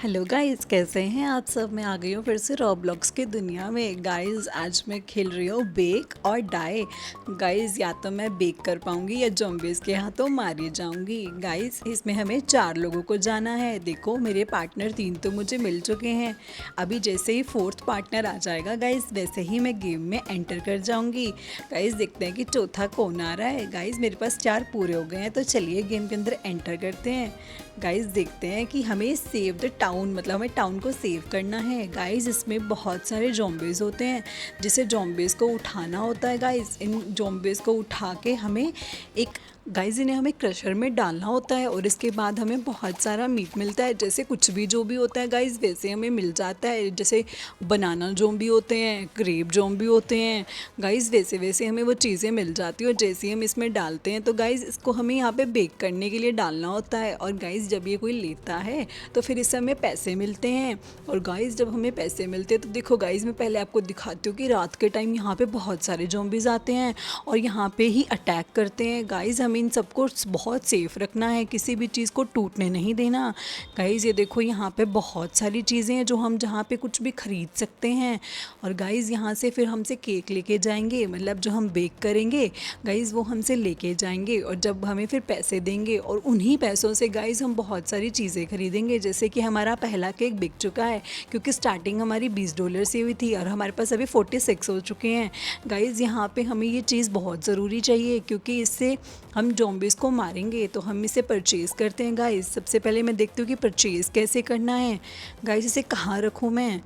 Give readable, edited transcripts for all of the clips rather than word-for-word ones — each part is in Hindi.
हेलो गाइस, कैसे हैं आप सब। मैं आ गई हूँ फिर से रॉब्लॉक्स की दुनिया में। गाइस आज मैं खेल रही हूँ बेक और डाई। गाइस या तो मैं बेक कर पाऊंगी या ज़ॉम्बीज़ के हाथों मारी जाऊंगी। गाइस इसमें हमें 4 लोगों को जाना है। देखो मेरे पार्टनर 3 तो मुझे मिल चुके हैं। अभी जैसे ही 4th पार्टनर आ जाएगा गाइस, वैसे ही मैं गेम में एंटर कर जाऊंगी। गाइस देखते हैं कि चौथा कौन आ रहा है। गाइस मेरे पास 4 पूरे हो गए हैं, तो चलिए गेम के अंदर एंटर करते हैं। गाइस देखते हैं कि हमें सेव द टाउन, मतलब हमें टाउन को सेव करना है। गाइस इसमें बहुत सारे ज़ॉम्बीज़ होते हैं, जिसे ज़ॉम्बीज़ को उठाना होता है। गाइस इन ज़ॉम्बीज़ को उठा के हमें एक गाइस इन्हें हमें क्रशर में डालना होता है, और इसके बाद हमें बहुत सारा मीट मिलता है। जैसे कुछ भी जो भी होता है गाइस वैसे हमें मिल जाता है। जैसे बनाना ज़ॉम्बी होते हैं, ग्रेप ज़ॉम्बी होते हैं। गाइस वैसे वैसे हमें वो चीज़ें मिल जाती हैं, और जैसे ही हम इसमें डालते हैं तो गाइस इसको हमें यहाँ पे बेक करने के लिए डालना होता है। और गाइस जब ये कोई लेता है तो फिर इससे हमें पैसे मिलते हैं। और गाइस जब हमें पैसे मिलते हैं तो देखो गाइस मैं पहले आपको दिखाती हूँ कि रात के टाइम यहाँ पे बहुत सारे ज़ॉम्बीज़ आते हैं और यहाँ पे ही अटैक करते हैं। गाइस हमें इन सबको बहुत सेफ रखना है, किसी भी चीज़ को टूटने नहीं देना। गाइस ये देखो यहाँ पे बहुत सारी चीज़ें हैं जो हम जहाँ पे कुछ भी खरीद सकते हैं। और गाइस यहाँ से फिर हमसे केक लेके जाएंगे, मतलब जो हम बेक करेंगे गाइस वो हमसे लेके जाएंगे, और जब हमें फिर पैसे देंगे और उन्हीं पैसों से गाइस हम बहुत सारी चीज़ें खरीदेंगे। जैसे कि हमारा पहला केक बिक चुका है, क्योंकि स्टार्टिंग हमारी $20 से हुई थी और हमारे पास अभी 46 हो चुके हैं। गाइस यहाँ पे हमें ये चीज़ बहुत ज़रूरी चाहिए, क्योंकि इससे हम ज़ॉम्बीज़ को मारेंगे। तो हम इसे परचेज़ करते हैं। गाइस सबसे पहले मैं देखती हूँ कि परचेज़ कैसे करना है। गाइस इसे कहाँ रखूँ मैं।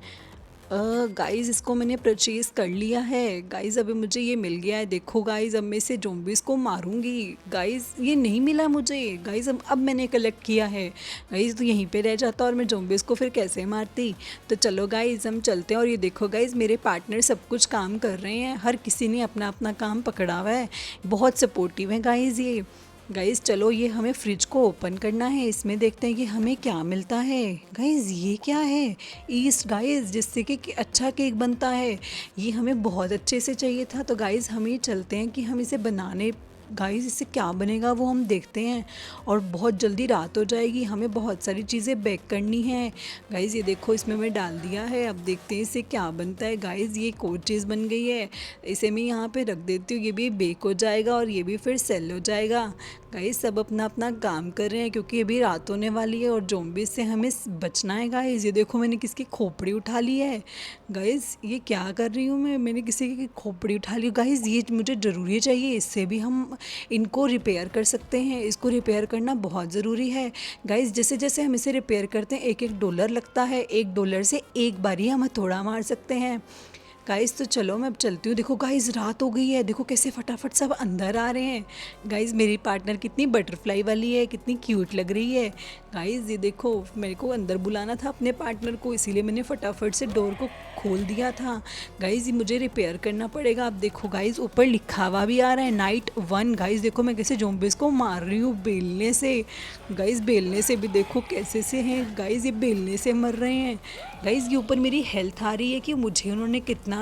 गाइस इसको मैंने परचेज़ कर लिया है। गाइस अभी मुझे ये मिल गया है। देखो गाइस अब मैं इसे ज़ॉम्बीज़ को मारूंगी। गाइस ये नहीं मिला मुझे। गाइस अब मैंने कलेक्ट किया है। गाइस तो यहीं पे रह जाता और मैं ज़ॉम्बीज़ को फिर कैसे मारती। तो चलो गाइस हम चलते हैं। और ये देखो गाइस मेरे पार्टनर सब कुछ काम कर रहे हैं, हर किसी ने अपना अपना काम पकड़ा हुआ है। बहुत सपोर्टिव है गाइस ये। गाइस चलो ये हमें फ्रिज को ओपन करना है, इसमें देखते हैं कि हमें क्या मिलता है। गाइस ये क्या है। ईस्ट गाइस, जिससे कि अच्छा केक बनता है। ये हमें बहुत अच्छे से चाहिए था। तो गाइस हम ये चलते हैं कि हम इसे बनाने। गाइस इससे क्या बनेगा वो हम देखते हैं। और बहुत जल्दी रात हो जाएगी, हमें बहुत सारी चीज़ें बेक करनी है। गाइस ये देखो इसमें मैं डाल दिया है। अब देखते हैं इससे क्या बनता है। गाइस ये एक और चीज़ बन गई है, इसे मैं यहाँ पे रख देती हूँ। ये भी बेक हो जाएगा और ये भी फिर सेल हो जाएगा। गाइस सब अपना अपना काम कर रहे हैं, क्योंकि अभी रात होने वाली है और ज़ॉम्बीज़ से हमें बचना है। गाइस ये देखो मैंने किसकी खोपड़ी उठा ली है। गाइस ये क्या कर रही हूँ मैंने किसी की खोपड़ी उठा ली। गाइस ये मुझे ज़रूरी चाहिए, इससे भी हम इनको रिपेयर कर सकते हैं। इसको रिपेयर करना बहुत ज़रूरी है। गाइस जैसे जैसे हम इसे रिपेयर करते हैं $1 लगता है। $1 से एक बार ही हम हथौड़ा मार सकते हैं। गाइस तो चलो मैं अब चलती हूँ। देखो गाइस रात हो गई है, देखो कैसे फटाफट सब अंदर आ रहे हैं। गाइस मेरी पार्टनर कितनी बटरफ्लाई वाली है, कितनी क्यूट लग रही है। गाइस ये देखो मेरे को अंदर बुलाना था अपने पार्टनर को, इसीलिए मैंने फटाफट से डोर को खोल दिया था। गाइस ये मुझे रिपेयर करना पड़ेगा। अब देखो गाइस ऊपर लिखा हुआ भी आ रहा है नाइट 1। गाइस देखो मैं कैसे ज़ॉम्बीज़ को मार रही हूँ बेलने से। गाइस बेलने से भी देखो कैसे से हैं। गाइस ये बेलने से मर रहे हैं। गाइस ये ऊपर मेरी हेल्थ आ रही है कि मुझे उन्होंने कितना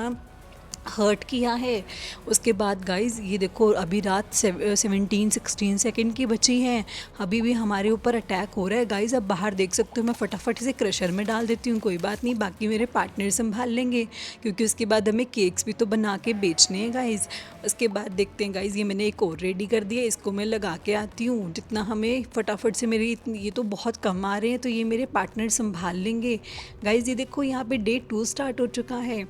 हर्ट किया है। उसके बाद गाइस ये देखो अभी रात 17-16 सेकंड की बची हैं, अभी भी हमारे ऊपर अटैक हो रहा है। गाइस अब बाहर देख सकते हो, मैं फटाफट से क्रशर में डाल देती हूँ। कोई बात नहीं, बाकी मेरे पार्टनर संभाल लेंगे, क्योंकि उसके बाद हमें केक्स भी तो बना के बेचने हैं। गाइस उसके बाद देखते हैं। गाइस ये मैंने एक और रेडी कर दिया, इसको मैं लगा के आती हूँ। जितना हमें फटाफट से मेरी ये तो बहुत कम आ रहे हैं, तो ये मेरे पार्टनर संभाल लेंगे। गाइस ये देखो यहाँ पे डे 2 स्टार्ट हो चुका है।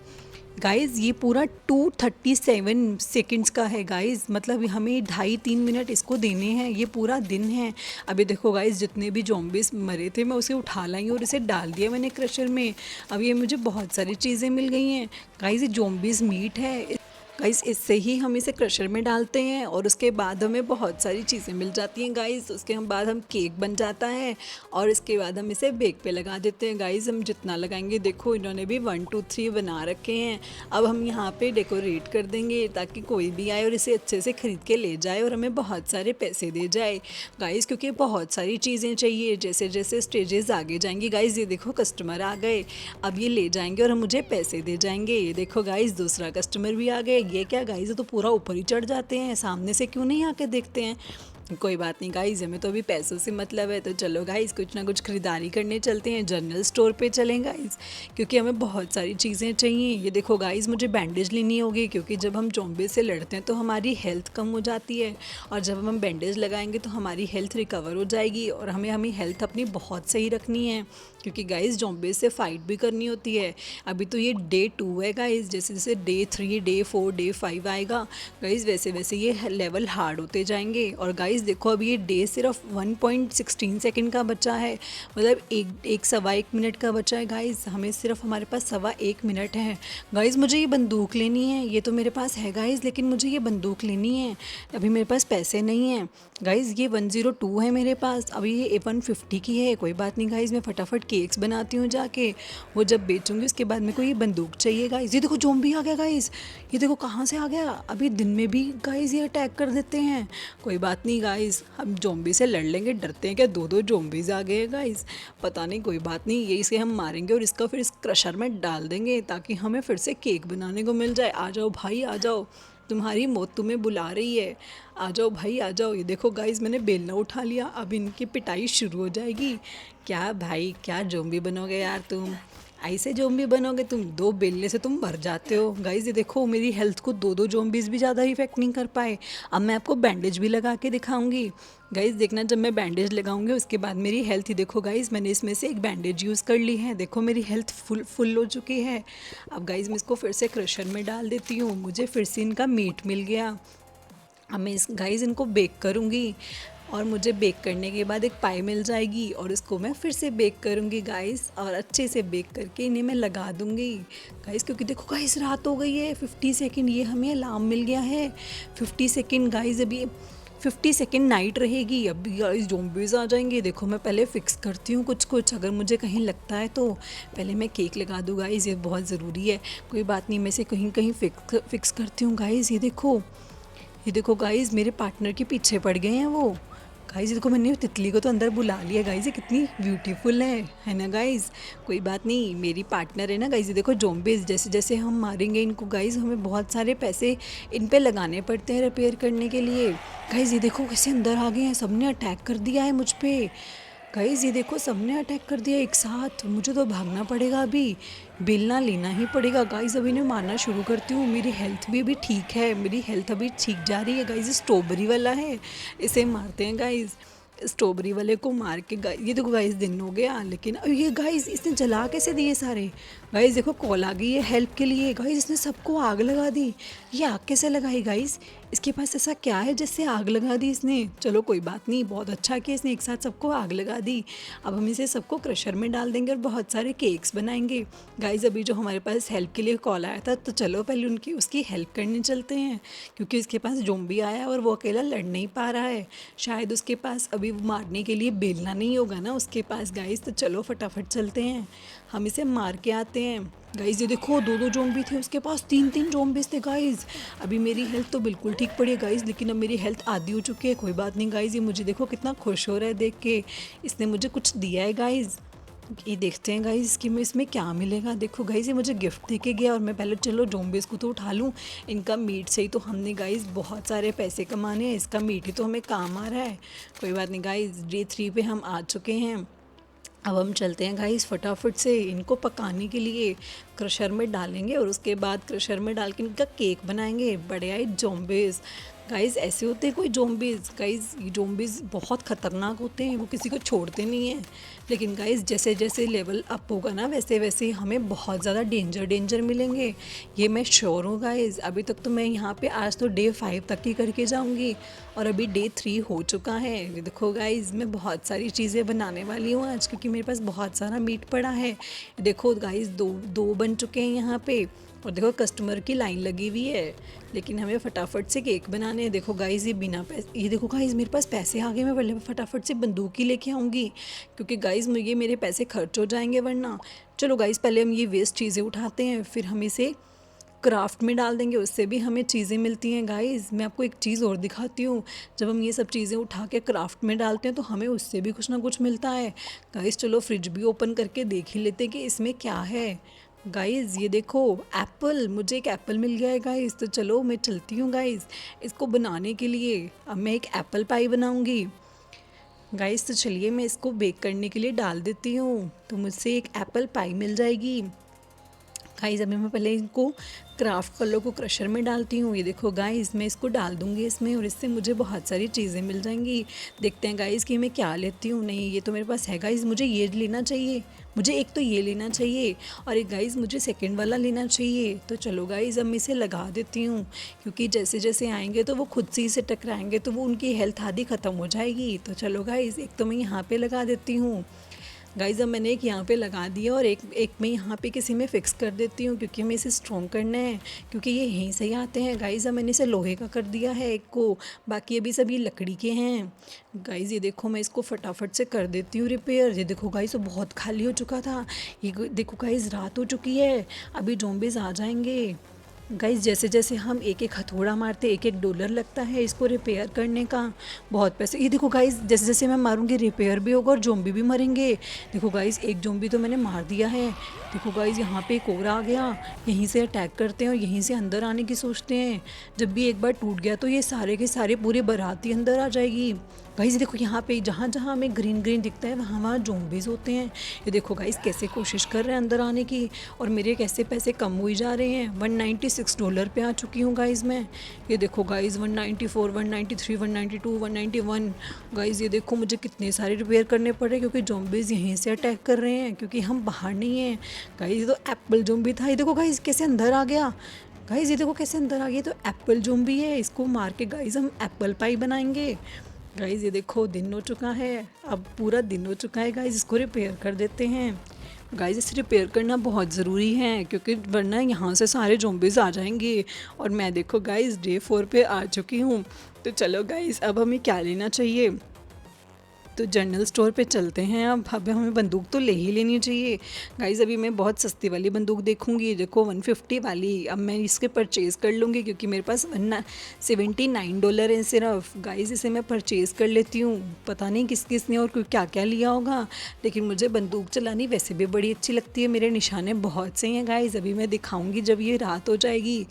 गाइज़ ये पूरा 237 सेकंड्स का है। गाइज़ मतलब हमें 2.5-3 मिनट इसको देने हैं, ये पूरा दिन है। अभी देखो गाइज़ जितने भी ज़ॉम्बीज़ मरे थे मैं उसे उठा लाई और इसे डाल दिया मैंने क्रशर में। अब ये मुझे बहुत सारी चीज़ें मिल गई हैं। गाइज़ ये ज़ॉम्बीज़ मीट है। गाइस इससे ही हम इसे क्रशर में डालते हैं और उसके बाद हमें बहुत सारी चीज़ें मिल जाती हैं। गाइस उसके हम बाद हम केक बन जाता है, और इसके बाद हम इसे बेक पे लगा देते हैं। गाइस हम जितना लगाएंगे, देखो इन्होंने भी 1 2 3 बना रखे हैं। अब हम यहाँ पे डेकोरेट कर देंगे ताकि कोई भी आए और इसे अच्छे से ख़रीद के ले जाए और हमें बहुत सारे पैसे दे जाए। गाइस क्योंकि बहुत सारी चीज़ें चाहिए, जैसे जैसे स्टेजेस आगे जाएंगी। गाइस ये देखो कस्टमर आ गए, अब ये ले जाएंगे और हम मुझे पैसे दे जाएंगे। ये देखो गाइस दूसरा कस्टमर भी आ गए। ये क्या गाइस, ये तो पूरा ऊपर ही चढ़ जाते हैं, सामने से क्यों नहीं आके देखते हैं। कोई बात नहीं गाइज, हमें तो अभी पैसों से मतलब है, तो चलो गाइज कुछ ना कुछ खरीदारी करने चलते हैं, जनरल स्टोर पे चलें गाइज, क्योंकि हमें बहुत सारी चीज़ें चाहिए। ये देखो गाइज, मुझे बैंडेज लेनी होगी, क्योंकि जब हम ज़ॉम्बी से लड़ते हैं तो हमारी हेल्थ कम हो जाती है, और जब हम बैंडेज लगाएंगे तो हमारी हेल्थ रिकवर हो जाएगी, और हमें हमें हेल्थ अपनी बहुत सही रखनी है, क्योंकि गाइज ज़ॉम्बी से फाइट भी करनी होती है। अभी तो ये डे 2 है गाइज, जैसे जैसे डे 3, डे 4, डे 5 आएगा गाइज, वैसे वैसे ये लेवल हार्ड होते जाएंगे। और गाइज देखो, अभी ये डे सिर्फ 1.16 सेकंड का बचा है, मतलब एक सवा एक मिनट का बचा है गाइज, हमें सिर्फ हमारे पास सवा एक मिनट है। गाइज मुझे ये बंदूक लेनी है, ये तो मेरे पास है गाइज, लेकिन मुझे ये बंदूक लेनी है, अभी मेरे पास पैसे नहीं हैं गाइज। ये 102 है मेरे पास, अभी ये 150 की है। कोई बात नहीं गाइज, मैं फटाफट केक्स बनाती हूँ जाके, वो जब बेचूंगी उसके बाद मेरे को ये बंदूक चाहिए गाइज। ये देखो ज़ॉम्बी आ गया गाइज, ये देखो कहाँ से आ गया, अभी दिन में भी गाइज ये अटैक कर देते हैं। कोई बात नहीं गाइज, हम ज़ॉम्बी से लड़ लेंगे, डरते हैं क्या, दो दो ज़ॉम्बीज आ गए हैं गाइज, पता नहीं, कोई बात नहीं, ये इसे हम मारेंगे और इसका फिर इस क्रशर में डाल देंगे, ताकि हमें फिर से केक बनाने को मिल जाए। आ जाओ भाई आ जाओ, तुम्हारी मौत तुम्हें बुला रही है, आ जाओ भाई आ जाओ। ये देखो गाइज, मैंने बेलना उठा लिया, अब इनकी पिटाई शुरू हो जाएगी। क्या भाई, क्या ज़ॉम्बी बनोगे यार तुम, ऐसे ज़ॉम्बी बनोगे तुम, दो बेलने से तुम मर जाते हो। गाइज ये देखो, मेरी हेल्थ को दो दो ज़ॉम्बीज़ भी ज़्यादा इफेक्ट नहीं कर पाए। अब मैं आपको बैंडेज भी लगा के दिखाऊंगी गाइज, देखना जब मैं बैंडेज लगाऊंगी उसके बाद मेरी हेल्थ ही देखो गाइज, मैंने इसमें से एक बैंडेज यूज़ कर ली है, देखो मेरी हेल्थ फुल हो चुकी है। अब गाइज मैं इसको फिर से क्रशर में डाल देती हूँ, मुझे फिर से इनका मीट मिल गया। अब मैं इस गाइस इनको बेक करूँगी, और मुझे बेक करने के बाद एक पाई मिल जाएगी, और इसको मैं फिर से बेक करूँगी गाइस, और अच्छे से बेक करके इन्हें मैं लगा दूँगी गाइस, क्योंकि देखो गाइस रात हो गई है। 50 सेकंड ये हमें अलार्म मिल गया है, 50 सेकंड गाइस, अभी 50 सेकंड नाइट रहेगी, अभी गाइस ज़ॉम्बीज़ आ जाएंगे। देखो मैं पहले फ़िक्स करती हूँ कुछ कुछ, अगर मुझे कहीं लगता है तो पहले मैं केक लगा दूँ गाइस, ये बहुत ज़रूरी है। कोई बात नहीं, मैं इसे कहीं कहीं फ़िक्स करती हूँ गाइस। ये देखो गाइस, मेरे पार्टनर के पीछे पड़ गए हैं वो। गाइस ये देखो, मैंने तितली को तो अंदर बुला लिया गाइस, ये कितनी ब्यूटीफुल है ना गाइस। कोई बात नहीं, मेरी पार्टनर है ना गाइस। ये देखो ज़ॉम्बीज़, जैसे जैसे हम मारेंगे इनको गाइस, हमें बहुत सारे पैसे इन पे लगाने पड़ते हैं रिपेयर करने के लिए। गाइस ये देखो कैसे अंदर आ गए हैं, सबने अटैक कर दिया है मुझ पे। गाइस ये देखो, सबने अटैक कर दिया एक साथ, मुझे तो भागना पड़ेगा अभी, बेलना लेना ही पड़ेगा गाइस। अभी इन्हें मारना शुरू करती हूँ, मेरी हेल्थ भी अभी ठीक है, मेरी हेल्थ अभी ठीक जा रही है गाइस। स्ट्रॉबेरी वाला है, इसे मारते हैं गाइस, स्ट्रॉबेरी वाले को मार के। ये देखो गाइस, दिन हो गया, लेकिन अब ये गाइस इसने जला कैसे दिए सारे। गाइस देखो कॉल आ गई है हेल्प के लिए, गाइस इसने सबको आग लगा दी। ये आग कैसे लगाई गाइस, इसके पास ऐसा क्या है जिससे आग लगा दी इसने। चलो कोई बात नहीं, बहुत अच्छा कि इसने एक साथ सबको आग लगा दी। अब हम इसे सबको क्रशर में डाल देंगे और बहुत सारे केक्स बनाएंगे गाइस। अभी जो हमारे पास हेल्प के लिए कॉल आया था, तो चलो पहले उसकी हेल्प करने चलते हैं, क्योंकि इसके पास ज़ॉम्बी आया है और वो अकेला लड़ नहीं पा रहा है। शायद उसके पास अभी मारने के लिए बेलना नहीं होगा ना उसके पास गाइस, तो चलो फटाफट चलते हैं, हम इसे मार के आते हैं। गाइस ये देखो, दो दो ज़ॉम्बी थे उसके पास, तीन तीन ज़ॉम्बीज़ थे गाइस। अभी मेरी हेल्थ तो बिल्कुल ठीक पड़ी है गाइस, लेकिन अब मेरी हेल्थ आधी हो चुकी है। कोई बात नहीं गाइस, ये मुझे देखो कितना खुश हो रहा है देख के, इसने मुझे कुछ दिया है गाइस। ये देखते हैं गाइस कि मैं इसमें क्या मिलेगा। देखो गाइस, ये मुझे गिफ्ट दे के गया, और मैं पहले चलो ज़ॉम्बीज़ को तो उठा लूँ, इनका मीट से ही तो हमने गाइस बहुत सारे पैसे कमाने हैं, इसका मीट ही तो हमें काम आ रहा है। कोई बात नहीं गाइस, डे 3 पे हम आ चुके हैं। अब हम चलते हैं गाइस, फटाफट से इनको पकाने के लिए क्रशर में डालेंगे, और उसके बाद क्रशर में डाल के इनका केक बनाएंगे। बड़े आए ज़ॉम्बीज़ गाइस, ऐसे होते हैं कोई ज़ॉम्बीज़ गाइस, ये ज़ॉम्बीज़ बहुत ख़तरनाक होते हैं, वो किसी को छोड़ते नहीं हैं। लेकिन गाइस जैसे जैसे लेवल अप होगा ना, वैसे वैसे हमें बहुत ज़्यादा डेंजर मिलेंगे, ये मैं श्योर हूँ गाइस। अभी तक तो मैं यहाँ पे आज तो डे 5 तक ही करके जाऊँगी, और अभी डे 3 हो चुका है। ये देखो गाइस, मैं बहुत सारी चीज़ें बनाने वाली हूँ आज, क्योंकि मेरे पास बहुत सारा मीट पड़ा है। देखो गाइस, दो बन चुके हैं यहाँ पे, और देखो कस्टमर की लाइन लगी हुई है, लेकिन हमें फटाफट से केक बनाने हैं। देखो गाइस, ये बिना पैसे, ये देखो गाइस मेरे पास पैसे आ गए, मैं पहले फटाफट से बंदूक ही लेके आऊँगी, क्योंकि गाइस ये मेरे पैसे खर्च हो जाएंगे वरना। चलो गाइस, पहले हम ये वेस्ट चीज़ें उठाते हैं, फिर हम इसे क्राफ्ट में डाल देंगे, उससे भी हमें चीज़ें मिलती हैं गाइस। मैं आपको एक चीज़ और दिखाती हूँ, जब हम ये सब चीज़ें उठा के क्राफ्ट में डालते हैं तो हमें उससे भी कुछ ना कुछ मिलता है गाइस। चलो फ्रिज भी ओपन करके देख ही लेते हैं कि इसमें क्या है। गाइस ये देखो, एप्पल, मुझे एक एप्पल मिल गया है गाइस। तो चलो मैं चलती हूँ गाइस इसको बनाने के लिए। अब मैं एक एप्पल पाई बनाऊंगी गाइस। तो चलिए मैं इसको बेक करने के लिए डाल देती हूँ, तो मुझसे एक एप्पल पाई मिल जाएगी गाइस। अभी मैं पहले इनको क्राफ्ट फलों को क्रशर में डालती हूँ। ये देखो गाइस, मैं इसको डाल दूँगी इसमें और इससे मुझे बहुत सारी चीज़ें मिल जाएंगी। देखते हैं गाइस कि मैं क्या लेती हूँ। नहीं, ये तो मेरे पास है गाइस, मुझे ये लेना चाहिए। मुझे एक तो ये लेना चाहिए और एक गाइस मुझे सेकंड वाला लेना चाहिए। तो चलो गाइस, अब मैं इसे लगा देती हूँ, क्योंकि जैसे जैसे आएंगे तो वो खुद से ही से टकराएंगे, तो वो उनकी हेल्थ आधी ख़त्म हो जाएगी। तो चलो गाइस, एक तो मैं यहाँ पे लगा देती हूँ गाइज़। अब मैंने एक यहाँ पे लगा दिया और एक एक मैं यहाँ पे किसी में फ़िक्स कर देती हूँ, क्योंकि हमें इसे स्ट्रॉन्ग करना है, क्योंकि ये यहीं से ही आते हैं गाइज़। अब मैंने इसे लोहे का कर दिया है एक को, बाकी अभी सब ये लकड़ी के हैं गाइज़। ये देखो मैं इसको फटाफट से कर देती हूँ रिपेयर। ये देखो गाइज़, वो बहुत खाली हो चुका था। ये देखो गाइज़, रात हो चुकी है, अभी ज़ॉम्बीज़ आ जाएंगे गाइस। जैसे जैसे हम एक एक हथौड़ा मारते, एक एक डॉलर लगता है इसको रिपेयर करने का, बहुत पैसे। ये देखो गाइस, जैसे जैसे मैं मारूंगी रिपेयर भी होगा और ज़ॉम्बी भी मरेंगे। देखो गाइस, एक ज़ॉम्बी तो मैंने मार दिया है। देखो गाइस, यहाँ पे एक और आ गया। यहीं से अटैक करते हैं और यहीं से अंदर आने की सोचते हैं। जब भी एक बार टूट गया तो ये सारे के सारे पूरे बारात ही अंदर आ जाएगी गाइस। देखो यहाँ पे जहाँ जहाँ हमें ग्रीन ग्रीन दिखता है वहाँ वहाँ ज़ॉम्बीज़ होते हैं। ये देखो गाइस, कैसे कोशिश कर रहे हैं अंदर आने की, और मेरे कैसे पैसे कम हुई जा रहे हैं। $196 पे आ चुकी हूँ गाइस मैं। ये देखो गाइस, 194, 193, 192, 191 गाइस। ये देखो मुझे कितने सारे रिपेयर करने पड़े, क्योंकि ज़ॉम्बीज़ यहीं से अटैक कर रहे हैं, क्योंकि हम बाहर नहीं हैं गाइस। ये तो एप्पल ज़ॉम्बी था। ये देखो गाइस, कैसे अंदर आ गया गाइस। ये देखो कैसे अंदर आ गया। तो एप्पल ज़ॉम्बी है, इसको मार के गाइस हम एप्पल पाई बनाएंगे गाइस। ये देखो दिन हो चुका है, अब पूरा दिन हो चुका है गाइस। इसको रिपेयर कर देते हैं गाइस। इसे रिपेयर करना बहुत ज़रूरी है, क्योंकि वरना यहाँ से सारे ज़ॉम्बीज़ आ जाएंगे। और मैं देखो गाइस डे 4 पे आ चुकी हूँ। तो चलो गाइस, अब हमें क्या लेना चाहिए। तो जनरल स्टोर पे चलते हैं। अब हमें बंदूक तो ले ही लेनी चाहिए गाइज़। अभी मैं बहुत सस्ती वाली बंदूक देखूंगी, देखो 150 वाली। अब मैं इसके परचेज़ कर लूँगी, क्योंकि मेरे पास $79 है सिर्फ गाइज़। इसे मैं परचेज़ कर लेती हूँ। पता नहीं किस किस ने और क्या क्या लिया होगा, लेकिन मुझे बंदूक चलानी वैसे भी बड़ी अच्छी लगती है। मेरे निशाने बहुत से हैं गाइज़, अभी मैं दिखाऊँगी जब ये रात हो जाएगी।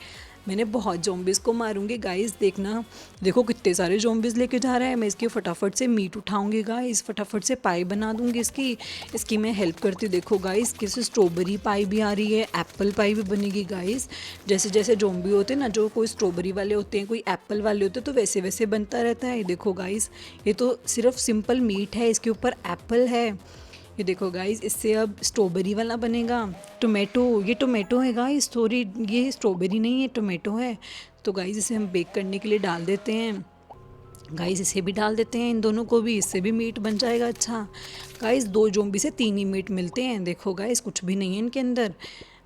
मैंने बहुत ज़ॉम्बीज़ को मारूंगी गाइस। देखना, देखो कितने सारे ज़ॉम्बीज़ लेके जा रहा है। मैं इसकी फटाफट से मीट उठाऊंगी गाइस, फटाफट से पाई बना दूंगी इसकी मैं हेल्प करती हूँ। देखो गाइस, किसी स्ट्रॉबेरी पाई भी आ रही है, एप्पल पाई भी बनेगी गाइस। जैसे जैसे ज़ॉम्बी होते हैं ना, जो कोई स्ट्रॉबेरी वाले होते हैं, कोई एप्पल वाले होते हैं, तो वैसे वैसे बनता रहता है। देखो गाइस, ये तो सिर्फ सिंपल मीट है, इसके ऊपर एप्पल है। ये देखो गाइस, इससे अब स्ट्रॉबेरी वाला बनेगा। टोमेटो, ये टोमेटो है गाइस, सॉरी ये स्ट्रॉबेरी नहीं है, टोमेटो है। तो गाइस, इसे हम बेक करने के लिए डाल देते हैं गाइस। इसे भी डाल देते हैं, इन दोनों को भी, इससे भी मीट बन जाएगा। अच्छा गाइस, 2 ज़ॉम्बी से 3 ही मीट मिलते हैं। देखो गाइस, कुछ भी नहीं है इनके अंदर,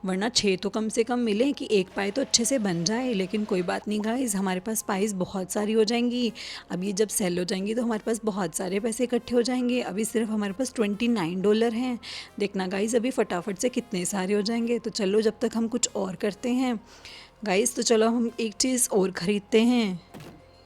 वरना 6 तो कम से कम मिले कि एक पाई तो अच्छे से बन जाए। लेकिन कोई बात नहीं गाइस, हमारे पास पाइस बहुत सारी हो जाएंगी। अब ये जब सेल हो जाएंगी तो हमारे पास बहुत सारे पैसे इकट्ठे हो जाएंगे। अभी सिर्फ हमारे पास $29 हैं। देखना गाइस, अभी फटाफट से कितने सारे हो जाएंगे। तो चलो जब तक हम कुछ और करते हैं गाइस, तो चलो हम एक चीज़ और ख़रीदते हैं।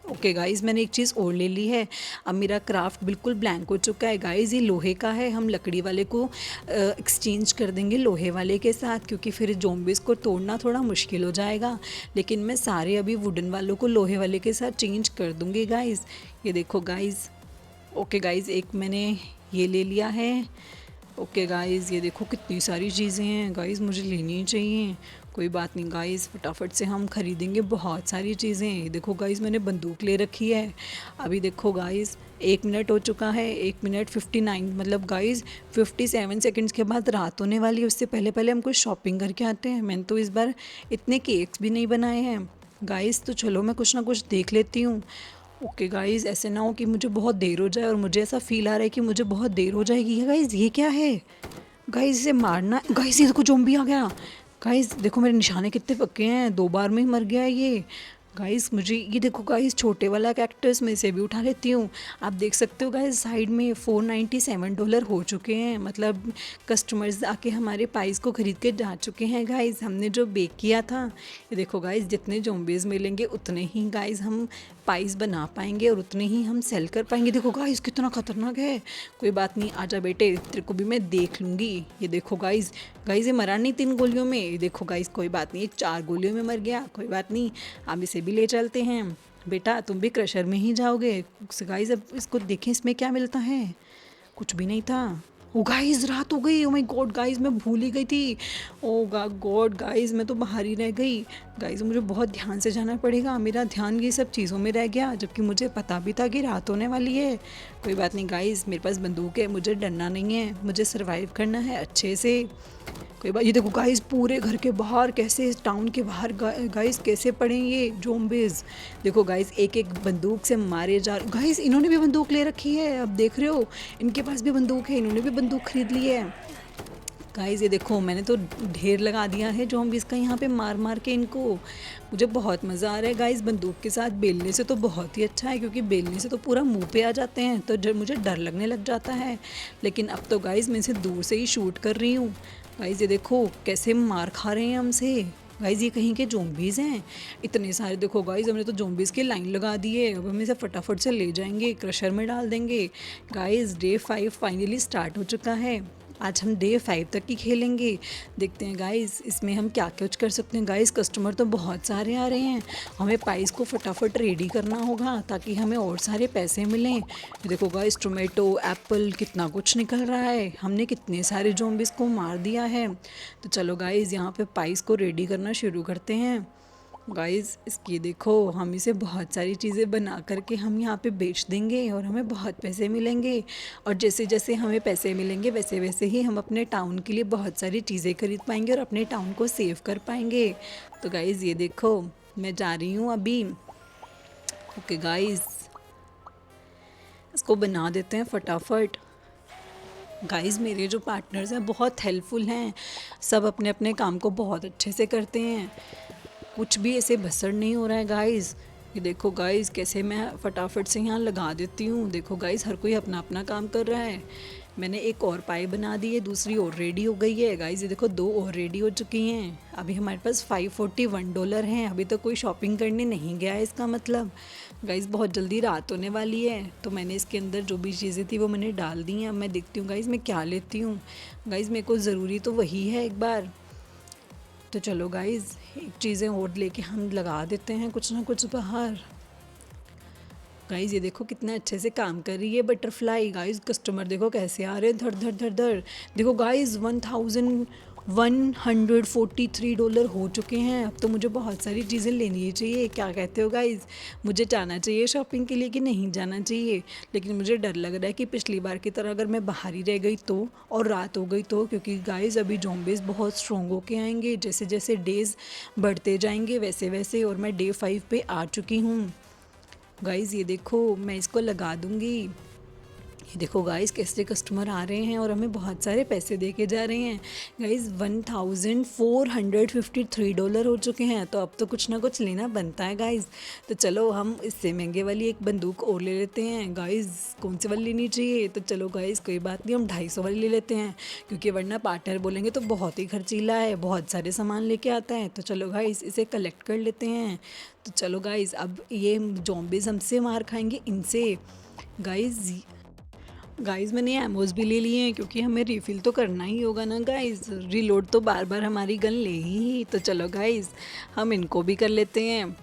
ओके गाइज़, मैंने एक चीज़ और ले ली है। अब मेरा क्राफ्ट बिल्कुल ब्लैंक हो चुका है गाइज़। ये लोहे का है, हम लकड़ी वाले को एक्सचेंज कर देंगे लोहे वाले के साथ, क्योंकि फिर ज़ॉम्बीज़ को तोड़ना थोड़ा मुश्किल हो जाएगा। लेकिन मैं सारे अभी वुडन वालों को लोहे वाले के साथ चेंज कर दूँगी गाइज़। ये देखो गाइज़, ओके गाइज़, एक मैंने ये ले लिया है। ओके गाइज़, ये देखो कितनी सारी चीज़ें हैं गाइज़, मुझे लेनी ही चाहिए। कोई बात नहीं गाइज़, फटाफट से हम ख़रीदेंगे बहुत सारी चीज़ें। देखो गाइज़, मैंने बंदूक ले रखी है। अभी देखो गाइज़, 1 मिनट हो चुका है, 1 मिनट 59, मतलब गाइज़ 57 सेकंड्स के बाद रात होने वाली है। उससे पहले पहले हम कुछ शॉपिंग करके आते हैं। मैंने तो इस बार इतने केक्स भी नहीं बनाए हैं गाइज़। तो चलो मैं कुछ ना कुछ देख लेती हूँ। ओके गाइज़, ऐसे ना हो कि मुझे बहुत देर हो जाए और मुझे ऐसा फ़ील आ रहा है कि मुझे बहुत देर हो जाएगी। गाइज़ ये क्या है गाइज़, इसे मारना। गाइज़ ये देखो, ज़ॉम्बी आ गया। गाइज़ देखो मेरे निशाने कितने पक्के हैं, 2 बार में ही मर गया है ये। गाइज़ मुझे ये देखो गाइज़, छोटे वाला कैक्टस में से भी उठा लेती हूँ। आप देख सकते हो गाइज़, साइड में $497 हो चुके हैं। मतलब कस्टमर्स आके हमारे पाइस को ख़रीद के जा चुके हैं गाइज़, हमने जो बेक किया था। ये देखो गाइज़, जितने ज़ॉम्बीज़ मिलेंगे उतने ही गाइज़ हम पाइस बना पाएंगे और उतने ही हम सेल कर पाएंगे। देखो गाइस कितना खतरनाक है। कोई बात नहीं, आजा बेटे, तेरे को भी मैं देख लूँगी। ये देखो गाइस, गाइस ये मरा नहीं 3 गोलियों में। ये देखो गाइस, कोई बात नहीं, 4 गोलियों में मर गया। कोई बात नहीं, हम इसे भी ले चलते हैं। बेटा तुम भी क्रशर में ही जाओगे। गाइस अब इसको देखें, इसमें क्या मिलता है। कुछ भी नहीं था। ओ गाइस रात हो गई। ओ माय गॉड गाइस, मैं भूल ही गई थी। ओ गॉड गाइस, मैं तो बाहर ही रह गई। गाइस मुझे बहुत ध्यान से जाना पड़ेगा। मेरा ध्यान ये सब चीज़ों में रह गया, जबकि मुझे पता भी था कि रात होने वाली है। कोई बात नहीं गाइस, मेरे पास बंदूक है, मुझे डरना नहीं है, मुझे सरवाइव करना है अच्छे से। कोई बात, ये देखो गाइस पूरे घर के बाहर कैसे, टाउन के बाहर गाइस कैसे पड़े हैं ये ज़ॉम्बीज़। देखो गाइस एक एक बंदूक से मारे जा रहे। गाइस इन्होंने भी बंदूक ले रखी है, अब देख रहे हो, इनके पास भी बंदूक है, इन्होंने भी बंदूक खरीद ली है। गाइस ये देखो, मैंने तो ढेर लगा दिया है ज़ॉम्बीज़ का यहाँ पे, मार मार के इनको। मुझे बहुत मज़ा आ रहा है गाइस। बंदूक के साथ बेलने से तो बहुत ही अच्छा है, क्योंकि बेलने से तो पूरा मुंह पे आ जाते हैं, तो मुझे डर लगने लग जाता है। लेकिन अब तो गाइस मैं इसे दूर से ही शूट कर रही हूँ। गाइस ये देखो कैसे मार खा रहे हैं हमसे। गाइस ये कहीं के ज़ॉम्बीज़ हैं इतने सारे। देखो गाइस, हमने तो ज़ॉम्बीज़ की लाइन लगा दी है। अब हम इसे फटाफट से ले जाएंगे, क्रशर में डाल देंगे। गाइस डे 5 फाइनली स्टार्ट हो चुका है। आज हम डे 5 तक ही खेलेंगे। देखते हैं गाइस इसमें हम क्या कुछ कर सकते हैं। गाइस कस्टमर तो बहुत सारे आ रहे हैं, हमें पाइस को फटाफट रेडी करना होगा ताकि हमें और सारे पैसे मिलें। देखो गाइस टोमेटो, एप्पल, कितना कुछ निकल रहा है। हमने कितने सारे ज़ॉम्बीज़ को मार दिया है। तो चलो गाइस यहाँ पे पाइस को रेडी करना शुरू करते हैं। गाइस इसकी देखो, हम इसे बहुत सारी चीज़ें बना करके हम यहाँ पे बेच देंगे और हमें बहुत पैसे मिलेंगे। और जैसे जैसे हमें पैसे मिलेंगे वैसे वैसे ही हम अपने टाउन के लिए बहुत सारी चीज़ें खरीद पाएंगे और अपने टाउन को सेव कर पाएंगे। तो गाइस ये देखो, मैं जा रही हूँ अभी। ओके गाइस, इसको बना देते हैं फटाफट। गाइस मेरे जो पार्टनर्स हैं बहुत हेल्पफुल हैं, सब अपने अपने काम को बहुत अच्छे से करते हैं। कुछ भी ऐसे भसड़ नहीं हो रहा है गाइस। ये देखो गाइस कैसे मैं फटाफट से यहाँ लगा देती हूँ। देखो गाइस हर कोई अपना अपना काम कर रहा है। मैंने एक और पाई बना दी है, दूसरी और रेडी हो गई है। गाइस ये देखो 2 और रेडी हो चुकी हैं। अभी हमारे पास $541 हैं। अभी तो कोई शॉपिंग करने नहीं गया है, इसका मतलब। गाइस बहुत जल्दी रात होने वाली है, तो मैंने इसके अंदर जो भी चीज़ें थी वो मैंने डाल दी हैं। अब मैं देखती हूँ गाइस मैं क्या लेती हूँ। गाइस मेरे को ज़रूरी तो वही है एक बार। तो चलो गाइस एक चीज़ें और लेके हम लगा देते हैं कुछ ना कुछ बाहर। गाइस ये देखो कितना अच्छे से काम कर रही है बटरफ्लाई। गाइस कस्टमर देखो कैसे आ रहे हैं, धड़ धड़ धड़ धड़। देखो गाइस $1143 हो चुके हैं। अब तो मुझे बहुत सारी चीज़ें लेनी ही चाहिए। क्या कहते हो गाइस, मुझे जाना चाहिए शॉपिंग के लिए कि नहीं जाना चाहिए। लेकिन मुझे डर लग रहा है कि पिछली बार की तरह अगर मैं बाहर ही रह गई तो, और रात हो गई तो, क्योंकि गाइस अभी ज़ॉम्बीज़ बहुत स्ट्रॉन्ग होके आएंगे। जैसे जैसे डेज़ बढ़ते जाएंगे वैसे वैसे, और मैं डे 5 पे आ चुकी हूँ। गाइस ये देखो मैं इसको लगा दूँगी। ये देखो गाइस कैसे कस्टमर आ रहे हैं और हमें बहुत सारे पैसे दे के जा रहे हैं। गाइस $1453 हो चुके हैं। तो अब तो कुछ ना कुछ लेना बनता है गाइस। तो चलो हम इससे महंगे वाली एक बंदूक और ले लेते हैं। गाइस कौन सी वाली लेनी चाहिए। तो चलो गाइस कोई बात नहीं, हम 250 वाली ले लेते हैं, क्योंकि वरना पार्टनर बोलेंगे तो बहुत ही खर्चीला है, बहुत सारे सामान लेके आता है। तो चलो गाइस इसे कलेक्ट कर लेते हैं। तो चलो गाइस अब ये ज़ॉम्बीज़ हमसे मार खाएंगे इनसे। गाइस मैंने एमोस भी ले लिए हैं, क्योंकि हमें रिफ़िल तो करना ही होगा ना गाइस। रीलोड तो बार बार हमारी गन ले ही। तो चलो गाइस हम इनको भी कर लेते हैं।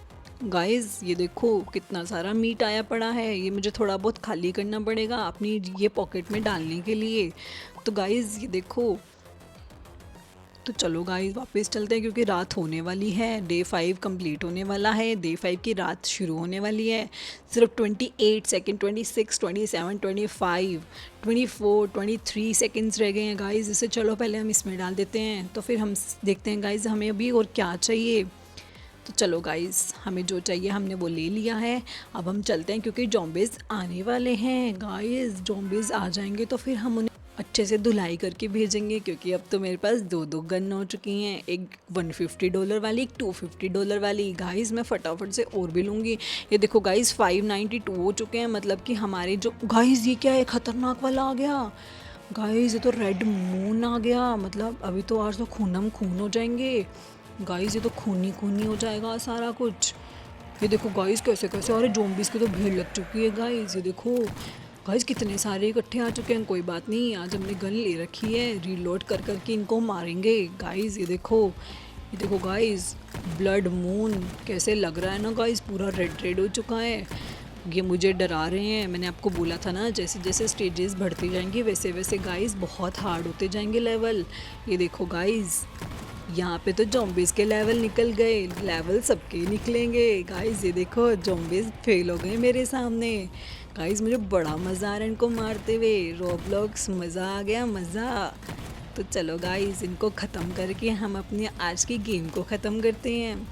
गाइस ये देखो कितना सारा मीट आया पड़ा है। ये मुझे थोड़ा बहुत खाली करना पड़ेगा अपनी ये पॉकेट में डालने के लिए। तो गाइस ये देखो, तो चलो गाइस वापस चलते हैं, क्योंकि रात होने वाली है। डे 5 कंप्लीट होने वाला है, डे 5 की रात शुरू होने वाली है। सिर्फ 28 सेकेंड, 26, 27, 25, 24, 23 सेकेंड्स रह गए हैं गाइस। इसे चलो पहले हम इसमें डाल देते हैं, तो फिर हम देखते हैं गाइस हमें अभी और क्या चाहिए। तो चलो गाइस हमें जो चाहिए हमने वो ले लिया है। अब हम चलते हैं, क्योंकि ज़ॉम्बीज़ आने वाले हैं गाइस। ज़ॉम्बीज़ आ जाएंगे तो फिर हम उन्हें अच्छे से धुलाई करके भेजेंगे, क्योंकि अब तो मेरे पास 2 गन हो चुकी हैं। एक $150 वाली, एक $250 वाली। गाइस मैं फटाफट से और भी लूँगी। ये देखो गाइस 592 हो चुके हैं, मतलब कि हमारे जो गाइस ये क्या है, खतरनाक वाला आ गया। गाइस ये तो रेड मून आ गया, मतलब अभी तो आज तो खूनम खून हो जाएंगे। गाइस ये तो खूनी खूनी हो जाएगा सारा कुछ। ये देखो गाइस कैसे कैसे, अरे ज़ॉम्बीज़ की तो भीड़ लग चुकी है गाइस। ये देखो गाइस कितने सारे इकट्ठे आ चुके हैं। कोई बात नहीं, आज हमने गन ले रखी है, रीलोड कर कर के इनको मारेंगे गाइस। ये देखो गाइस, ब्लड मून कैसे लग रहा है ना गाइस, पूरा रेड रेड हो चुका है। ये मुझे डरा रहे हैं। मैंने आपको बोला था ना, जैसे जैसे स्टेजेस बढ़ती जाएंगी वैसे वैसे गाइस बहुत हार्ड होते जाएंगे लेवल। ये देखो गाइस, यहाँ पे तो ज़ॉम्बीज़ के लेवल निकल गए, लेवल सबके निकलेंगे गाइस। ये देखो ज़ॉम्बीज़ फेल हो गए मेरे सामने। गाइस मुझे बड़ा मज़ा आ रहा है इनको मारते हुए, रोब्लॉक्स मज़ा आ गया मज़ा। तो चलो गाइस, इनको ख़त्म करके हम अपनी आज की गेम को ख़त्म करते हैं।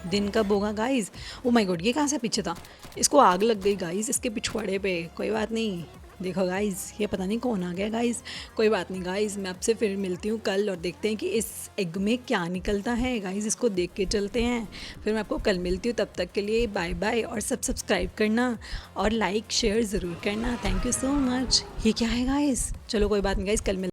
दिन कब होगा गाइस? ओ माय गॉड, ये कहाँ से पीछे था? इसको आग लग गई गाइस इसके पिछवाड़े पे। कोई बात नहीं, देखो गाइस ये पता नहीं कौन आ गया गाइस। कोई बात नहीं गाइस, मैं आपसे फिर मिलती हूँ कल और देखते हैं कि इस एग में क्या निकलता है गाइस। इसको देख के चलते हैं, फिर मैं आपको कल मिलती हूँ। तब तक के लिए बाय बाय, और सब सब्सक्राइब करना और लाइक शेयर ज़रूर करना। Thank you so much. ये क्या है गाइस? चलो कोई बात नहीं गाइस, कल मिल